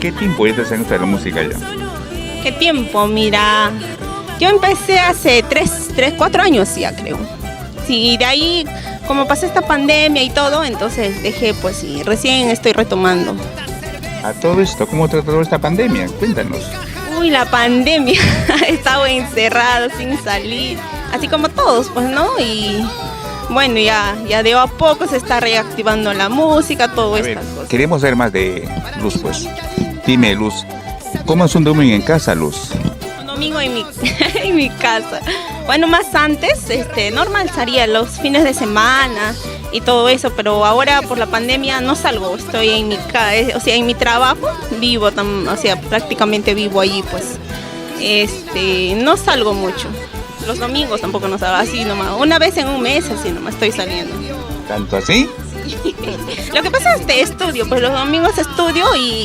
qué tiempo estás en esto de la música ya? ¿Qué tiempo? Mira, yo empecé hace 4 años ya creo. Sí, de ahí, como pasó esta pandemia y todo, entonces dejé, pues sí, recién estoy retomando. A todo esto, ¿cómo trató esta pandemia? Cuéntanos. Uy, la pandemia, he estado encerrado sin salir, así como todos, pues, ¿no? Y bueno, ya de a poco se está reactivando la música, todo A ver, estas cosas. queremos ver más de Luz, pues. Dime, Luz, ¿cómo es un domingo en casa, Luz? Un domingo en mi, en mi casa. Bueno, más antes, normal salía los fines de semana y todo eso, pero ahora por la pandemia no salgo, estoy en mi casa, o sea, en mi trabajo vivo, o sea, prácticamente vivo allí, pues, no salgo mucho. Los domingos tampoco no salgo, así nomás, una vez en un mes, así nomás estoy saliendo. ¿Tanto así? Lo que pasa es que estudio, pues los domingos estudio y